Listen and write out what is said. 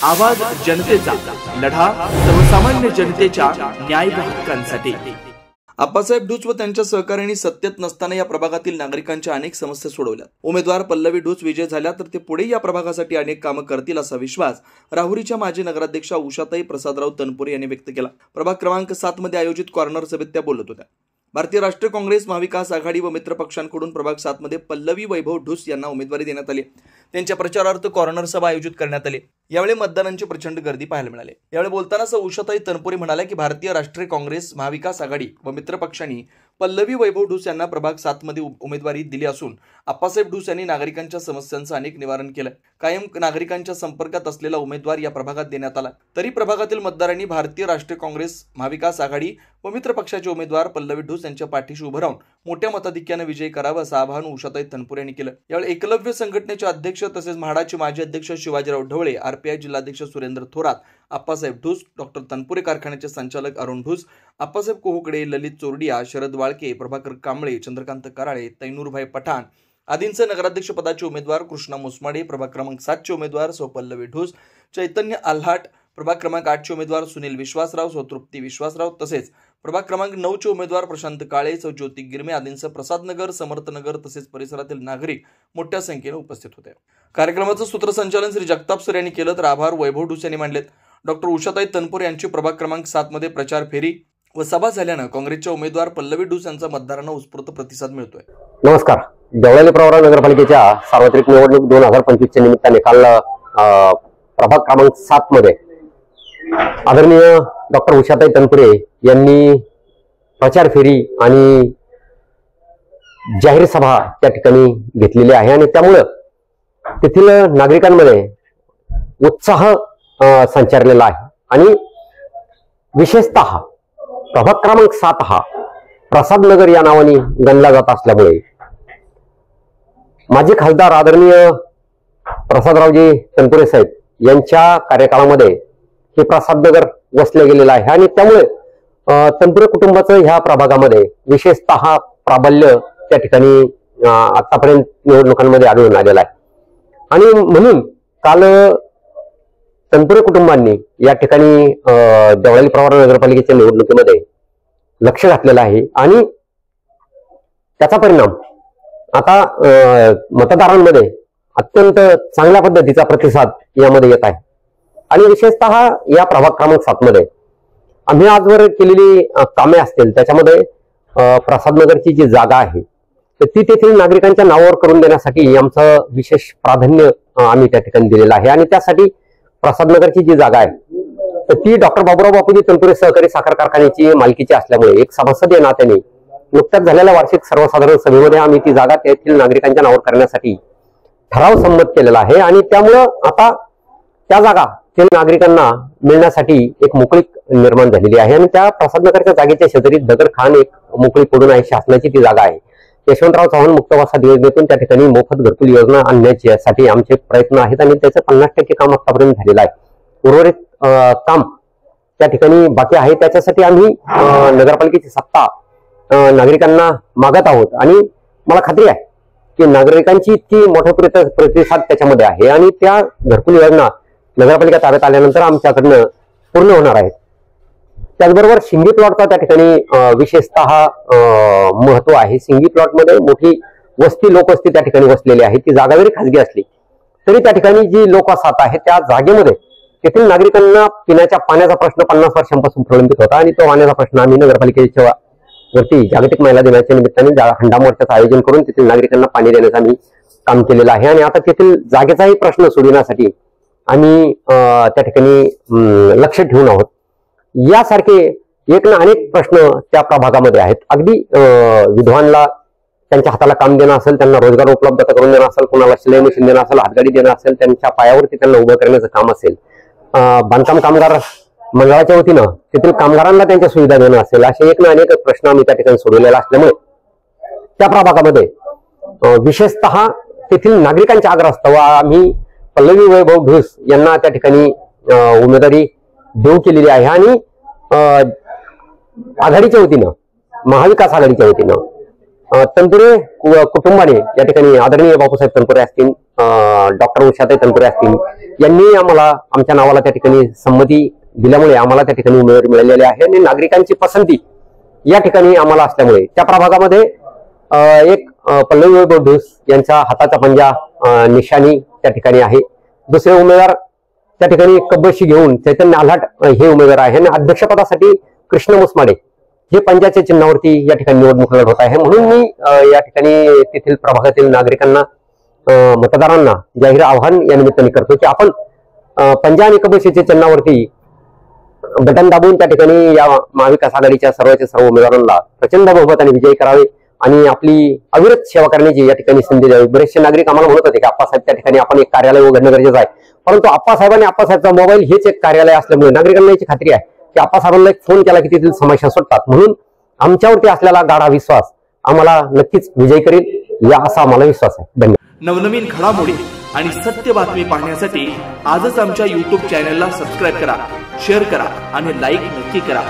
आवाज जनतेचा, लढा सर्वसामान्य जनतेच्या न्याय व हक्कांसाठी। आप्पासाहेब ढूस व त्यांच्या सहकार्यांनी सत्तेत नसताना या प्रभागातील नागरिकांच्या अनेक समस्या सोडवल्या। उमेदवार पल्लवी ढूस विजय झाल्या तर ते पुढे या प्रभागासाठी अनेक कामं करतील असा विश्वास राहुरीच्या माजी नगराध्यक्षा उषाताई प्रसादराव तनपुरे यांनी व्यक्त केला। प्रभाग क्रमांक 7 मध्ये आयोजित कॉर्नर सभेत त्या बोलत होत्या। भारतीय राष्ट्रीय काँग्रेस, महाविकास आघाडी व मित्र पक्षांकडून प्रभाग 7 मध्ये पल्लवी वैभव ढूस यांना उमेदवारी देण्यात आली। त्यांच्या प्रचारार्थ कॉर्नर सभा आयोजित करण्यात आली। यावेळी मतदारांची प्रचंड गर्दी पाहायला मिळाली। यावेळी बोलताना उषाताई तनपुरे म्हणाल्या की भारतीय राष्ट्रीय काँग्रेस, महाविकास आघाडी व मित्र पक्षांनी पल्लवी वैभव ढूस यांना प्रभाग 7 मध्ये उमेदवारी दिली असून आप्पासाहेब ढूस यांनी नागरिकांच्या समस्यांचं अनेक निवारण केलं। कायम नागरिकांच्या संपर्कात असलेला उमेदवार या प्रभागात देण्यात आला। तरी प्रभागातील मतदारांनी भारतीय राष्ट्रीय काँग्रेस, महाविकास आघाडी व मित्र पक्षाचे उमेदवार पल्लवी ढूस यांच्या पाठीशी उभं राहून मोठ्या मताधिक्याने विजय करावा असं आवाहन उषाताई तनपुरे यांनी केलं। यावेळी एकलव्य संघटनेचे अध्यक्ष तसेच म्हाडाचे माजी अध्यक्ष शिवाजीराव ढवळे, आरपीआय जिल्हाध्यक्ष सुरेंद्र थोरात, आप्पासाहेब ढूस, डॉक्टर तनपुरे कारखान्याचे संचालक अरुण ढूस, आप्पासाहेब कोहकडे, ललित चोरडिया, शरद वाळके, प्रभाकर कांबळे, चंद्रकांत कराळे, तैनूरभाई पठाण आदींचे नगराध्यक्ष पदाचे उमेदवार कृष्णा मुसमाडे, प्रभाग क्रमांक 7 चे उमेदवार सौ पल्लवी ढूस, चैतन्य आल्हाट, प्रभाग क्रमांक 8 चे उमेदवार सुनील विश्वासराव, सौ तृप्ती विश्वासराव तसेच प्रभाग क्रमांक 9 चे उमेदवार प्रशांत काळे, सौ ज्योती गिरमे आदींसह प्रसादनगर, समर्थनगर तसेच परिसरातील नागरिक मोठ्या संख्येने उपस्थित होते। कार्यक्रमाचं सूत्रसंचालन श्री जगताप सर यांनी केलं तर आभार वैभव ढूस यांनी मानलेत। डॉक्टर उषाताई तनपुरे यांची प्रभाग क्रमांक 7 मध्ये प्रचार फेरी व सभा झाल्यानं काँग्रेसच्या उमेदवार पल्लवी ढूस यांचा मतदारांना उत्स्फूर्त प्रतिसाद मिळतोय। नमस्कार। देवळाली प्रवरा नगरपालिकेच्या सार्वत्रिक निवडणूक 2025 च्या निमित्ताने काल प्रभाग क्रमांक 7 मध्ये आदरणीय डॉक्टर उषाताई तनपुरे यांनी प्रचार फेरी आणि जाहीर सभा त्या ठिकाणी घेतलेली आहे आणि त्यामुळे तेथील नागरिकांमध्ये उत्साह संचारलेला आहे आणि विशेषतः प्रभाग क्रमांक 7 हा प्रसादनगर या नावाने गणला जात असल्यामुळे माजी खासदार आदरणीय प्रसादरावजी तनपुरे साहेब यांच्या कार्यकाळामध्ये हे प्रसादनगर वसले गेलेलं आहे आणि त्यामुळे तनपुरे कुटुंबाचं ह्या प्रभागामध्ये विशेषतः प्राबल्य त्या ठिकाणी आतापर्यंत निवडणुकांमध्ये आढळून आलेला आहे आणि म्हणून काल तनपुरे कुटुंबांनी या ठिकाणी देवळाली प्रवरा नगरपालिकेच्या निवडणुकीमध्ये लक्ष घातलेलं आहे आणि त्याचा परिणाम आता मतदारांमध्ये अत्यंत चांगल्या पद्धतीचा प्रतिसाद यामध्ये येत आहे आणि विशेषतः या प्रभाग क्रमांक 7 मध्ये आम्ही आजवर केलेली कामे असतील त्याच्यामध्ये प्रसादनगरची जी जागा आहे तर ती तेथील नागरिकांच्या नावावर करून देण्यासाठी आमचं विशेष प्राधान्य आम्ही त्या ठिकाणी दिलेलं आहे आणि त्यासाठी प्रसादनगरची जी जागा आहे तर ती डॉक्टर बाबूराव बापूजी तनपुरे सहकारी साखर कारखान्याची मालकीची असल्यामुळे एक सभासद या नात्याने नुकत्याच झालेल्या वार्षिक सर्वसाधारण सभेमध्ये आम्ही ती जागा तेथील नागरिकांच्या नावावर करण्यासाठी ठराव संमत केलेला आहे आणि त्यामुळं आता त्या जागा तेथील नागरिकांना मिळण्यासाठी एक मोकळीक निर्माण झालेली आहे आणि त्या प्रसादनगरच्या जागेच्या शेजारी दगड खान एक मोकळी पडून आहे, शासनाची ती जागा आहे। यशवंतराव चव्हाण मुक्तवासाद योजनेतून त्या ठिकाणी मोफत घरकुल योजना आणण्यासाठी आमचे प्रयत्न आहेत आणि त्याचं 50% काम आतापर्यंत झालेलं आहे। उर्वरित काम त्या ठिकाणी बाकी आहे, त्याच्यासाठी आम्ही नगरपालिकेची सत्ता नागरिकांना मागत आहोत आणि मला खात्री आहे की नागरिकांची इतकी मोठा प्रतिसाद त्याच्यामध्ये आहे आणि त्या घरकुल योजना नगरपालिका ताब्यात आल्यानंतर आमच्याकडनं पूर्ण होणार आहेत। त्याचबरोबर शिंगी प्लॉटचा त्या ठिकाणी विशेषतः महत्व आहे। शिंगी प्लॉटमध्ये मोठी लोकवस्ती त्या ठिकाणी वसलेली आहे। ती जागा जरी खाजगी असली तरी त्या ठिकाणी जी लोकवसाहत आहे त्या जागेमध्ये तेथील नागरिकांना पिण्याच्या पाण्याचा प्रश्न 50 वर्षांपासून प्रलंबित होता आणि तो पाण्याचा प्रश्न आम्ही नगरपालिकेच्या वरती जागतिक महिला दिनाच्या निमित्ताने हंडामोर्चाचं आयोजन करून तेथील नागरिकांना पाणी देण्याचं आम्ही काम केलेलं आहे आणि आता तेथील जागेचाही प्रश्न सोडविण्यासाठी आम्ही त्या ठिकाणी लक्ष ठेवून आहोत। यासारखे एक ना अनेक प्रश्न त्या प्रभागामध्ये आहेत। अगदी विधवांना त्यांच्या हाताला काम देणं असेल, त्यांना रोजगार उपलब्धता करून देणं असेल, कोणाला शिलाई मशीन देणं असेल, हातगाडी देणं असेल, त्यांच्या पायावरती त्यांना उभं करण्याचं काम असेल, बांधकाम कामगार मंडळाच्या वतीनं तेथील कामगारांना त्यांच्या सुविधा देणं असेल, असे एक ना अनेक प्रश्न आम्ही त्या ठिकाणी सोडवलेला असल्यामुळे त्या प्रभागामध्ये विशेषतः तेथील नागरिकांच्या आग्रहास्तव आम्ही पल्लवी वैभव ढूस यांना त्या ठिकाणी उमेदवारी देऊ केलेली आहे आणि आघाडीच्या वतीनं, महाविकास आघाडीच्या वतीनं तनपुरे कुटुंबाने या ठिकाणी आदरणीय बापूसाहेब तनपुरे असतील, डॉक्टर उषाताई तनपुरे असतील यांनी आम्हाला आमच्या नावाला त्या ठिकाणी संमती दिल्यामुळे आम्हाला त्या ठिकाणी उमेदवारी मिळालेली आहे आणि नागरिकांची पसंती या ठिकाणी आम्हाला असल्यामुळे त्या प्रभागामध्ये एक पल्लवी वैभव ढोस यांचा हाताचा पंजा निशाणी त्या ठिकाणी आहे. दुसरे उमेदवार त्या ठिकाणी कब्बशी घेऊन चैतन्य आल्हाट हे उमेदवार आहे आणि अध्यक्षपदासाठी कृष्ण मुसमाडे हे पंजाच्या चिन्हावरती या ठिकाणी निवडणूक लढवत आहे. म्हणून मी या ठिकाणी तेथील प्रभागातील नागरिकांना मतदारांना जाहीर आवाहन या निमित्ताने करतो की आपण पंजा आणि कब्बशीच्या चिन्हावरती बटन दाबून त्या ठिकाणी या महाविकास आघाडीच्या सर्व उमेदवारांना प्रचंड बहुमताने विजयी करावे आणि आपली अविरत सेवा करण्याची या ठिकाणी संधी द्यावी. बरेचसे नागरिक आम्हाला म्हणत होते की आप्पासाहेब त्या ठिकाणी आपण एक कार्यालय उघडणं गरजेचं आहे, परंतु आप्पासाहेब आणि आप्पासाहेबचा मोबाईल हेच एक कार्यालय असल्यामुळे नागरिकांना याची खात्री आहे की आप्पासाहेबांना एक फोन केला की तेथील समस्या सुटतात. म्हणून आमच्यावरती असलेला गाढा विश्वास आम्हाला नक्कीच विजयी करेल या असा आम्हाला विश्वास आहे. धन्यवाद. नवनवीन घडामोडी आणि सत्य बातमी पाहण्यासाठी आजच आमच्या YouTube चॅनलला सबस्क्राईब करा, शेअर करा आणि लाईक नक्की करा.